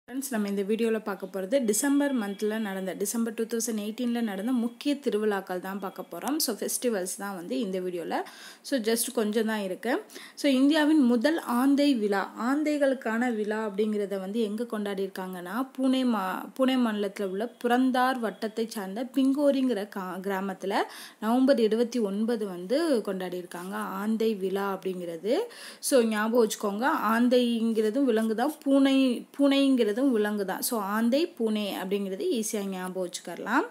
Friends, நம்ம இந்த வீடியோவில் பார்க்க போகிறது டிசம்பர் மந்தில் நடந்த டிசம்பர் 2018 நடந்த முக்கிய திருவிழாக்கள் தான் பார்க்க போகிறோம். ஸோ ஃபெஸ்டிவல்ஸ் தான் வந்து இந்த வீடியோவில். ஸோ ஜஸ்ட் கொஞ்சம் தான் இருக்குது. ஸோ இந்தியாவின் முதல் ஆந்தை விழா, ஆந்தைகளுக்கான விழா அப்படிங்கிறத வந்து எங்கே கொண்டாடியிருக்காங்கன்னா புனே மாநிலத்தில் உள்ள புரந்தார் வட்டத்தை சார்ந்த பிங்கோரிங்கிற கிராமத்தில் நவம்பர் 29 வந்து கொண்டாடியிருக்காங்க ஆந்தை விழா அப்படிங்கிறது. ஸோ ஞாபகம் வச்சுக்கோங்க, ஆந்தைங்கிறதும் விலங்கு தான், பூனைங்கிறது விலங்கு தான். ஸோ ஆந்தை பூனே அப்படிங்கிறது ஈஸியாக ஞாபகம் வச்சுக்கலாம்.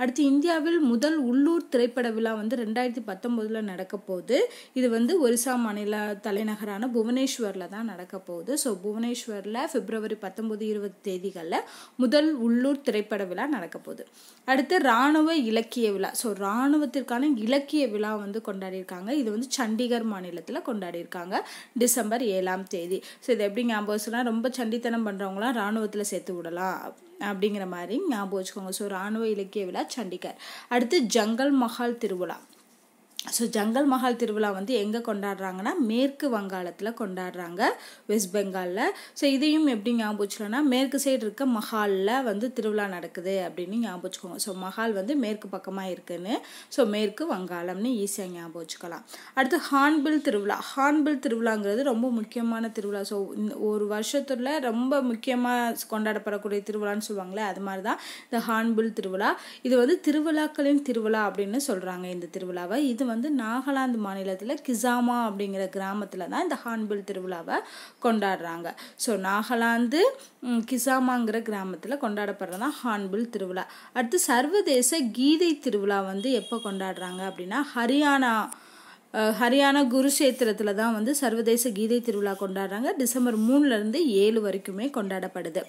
அடுத்து இந்தியாவில் முதல் உள்ளூர் திரைப்பட விழா வந்து 2019 நடக்க போகுது. இது வந்து ஒரிசா மாநில தலைநகரான புவனேஸ்வரில் தான் நடக்க போகுது. ஸோ புவனேஸ்வரில் பிப்ரவரி 19-20 தேதிகளில் முதல் உள்ளூர் திரைப்பட விழா நடக்க போகுது. அடுத்து இராணுவ இலக்கிய விழா. ஸோ இராணுவத்திற்கான இலக்கிய விழா வந்து கொண்டாடியிருக்காங்க. இது வந்து சண்டிகர் மாநிலத்தில் கொண்டாடியிருக்காங்க டிசம்பர் 7ஆம் தேதி. ஸோ இது எப்படி ஞாபகம் வச்சுன்னா, ரொம்ப சண்டித்தனம் பண்ணுறவங்களாம் இராணுவத்தில் சேர்த்து விடலாம் அப்படிங்கிற மாதிரி ஞாபகம் வச்சுக்கோங்க. ஸோ இராணுவ இலக்கிய விழா சண்டிகர். அடுத்து ஜங்கல் மஹால் திருவிழா. ஸோ ஜங்கல் மஹால் திருவிழா வந்து எங்கே கொண்டாடுறாங்கன்னா மேற்கு வங்காளத்தில் கொண்டாடுறாங்க, வெஸ்ட் பெங்காலில். ஸோ இதையும் எப்படி ஞாபகம் வச்சுக்கலாம்னா, மேற்கு சைடு இருக்க மஹாலில் வந்து திருவிழா நடக்குது அப்படின்னு ஞாபகம் வச்சுக்கோங்க. ஸோ மஹால் வந்து மேற்கு பக்கமாக இருக்குன்னு, ஸோ மேற்கு வங்காளம்னு ஈஸியாக ஞாபகம் வச்சுக்கலாம். அடுத்து ஹார்ன்பில் திருவிழா. ஹார்ன்பில் திருவிழாங்கிறது ரொம்ப முக்கியமான திருவிழா. ஸோ ஒரு வருஷத்துல ரொம்ப முக்கியமாக கொண்டாடப்படக்கூடிய திருவிழான்னு சொல்லுவாங்களே, அது மாதிரி தான் இந்த ஹார்ன்பில் திருவிழா. இது வந்து திருவிழாக்களின் திருவிழா அப்படின்னு சொல்கிறாங்க இந்த திருவிழாவை. இது வந்து நாகாலாந்து மாநிலத்தில் கிசாமா அப்படிங்கிற கிராமத்தில் தான் இந்த ஹார்ன்பில் திருவிழாவை கொண்டாடுறாங்க. ஸோ நாகாலாந்து கிசாமாங்கிற கிராமத்தில் கொண்டாடப்படுறதா ஹார்ன்பில் திருவிழா. அடுத்து சர்வதேச கீதை திருவிழா வந்து எப்போ கொண்டாடுறாங்க அப்படின்னா, ஹரியானா குருஷேத்திரத்தில் தான் வந்து சர்வதேச கீதை திருவிழா கொண்டாடுறாங்க. டிசம்பர் 3-7 வரைக்குமே கொண்டாடப்படுது.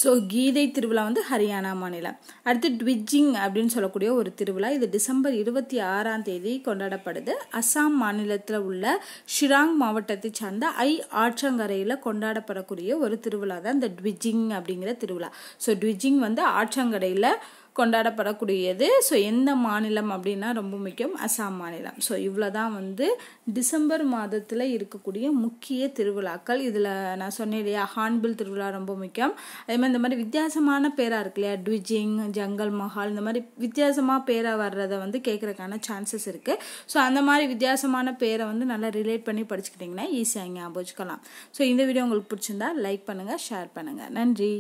ஸோ கீதை திருவிழா வந்து ஹரியானா மாநிலம். அடுத்து ட்விஜிங் அப்படின்னு சொல்லக்கூடிய ஒரு திருவிழா. இது டிசம்பர் 26ஆம் தேதி கொண்டாடப்படுது. அசாம் மாநிலத்தில் உள்ள ஷிராங் மாவட்டத்தை சார்ந்த ஆற்றங்கரையில் கொண்டாடப்படக்கூடிய ஒரு திருவிழா தான் இந்த ட்விஜிங் அப்படிங்கிற திருவிழா. ஸோ ட்விஜிங் வந்து ஆற்றங்கரையில் கொண்டாடப்படக்கூடியது. ஸோ எந்த மாநிலம் அப்படின்னா ரொம்ப முக்கியம், அசாம் மாநிலம். ஸோ இவ்வளோ தான் வந்து டிசம்பர் மாதத்தில் இருக்கக்கூடிய முக்கிய திருவிழாக்கள். இதில் நான் சொன்னேன் இல்லையா, ஹார்ன்பில் திருவிழா ரொம்ப முக்கியம். அதே மாதிரி இந்த மாதிரி வித்தியாசமான பேராக இருக்கு இல்லையா, ட்விஜிங், ஜங்கல் மஹால், இந்த மாதிரி வித்தியாசமாக பேராக வர்றதை வந்து கேட்குறதுக்கான சான்சஸ் இருக்குது. ஸோ அந்த மாதிரி வித்தியாசமான பேரை வந்து நல்லா ரிலேட் பண்ணி படிச்சுக்கிட்டிங்கன்னா ஈஸியாக ஞாபகம் வச்சுக்கலாம். ஸோ இந்த வீடியோ உங்களுக்கு பிடிச்சிருந்தா லைக் பண்ணுங்கள், ஷேர் பண்ணுங்கள். நன்றி.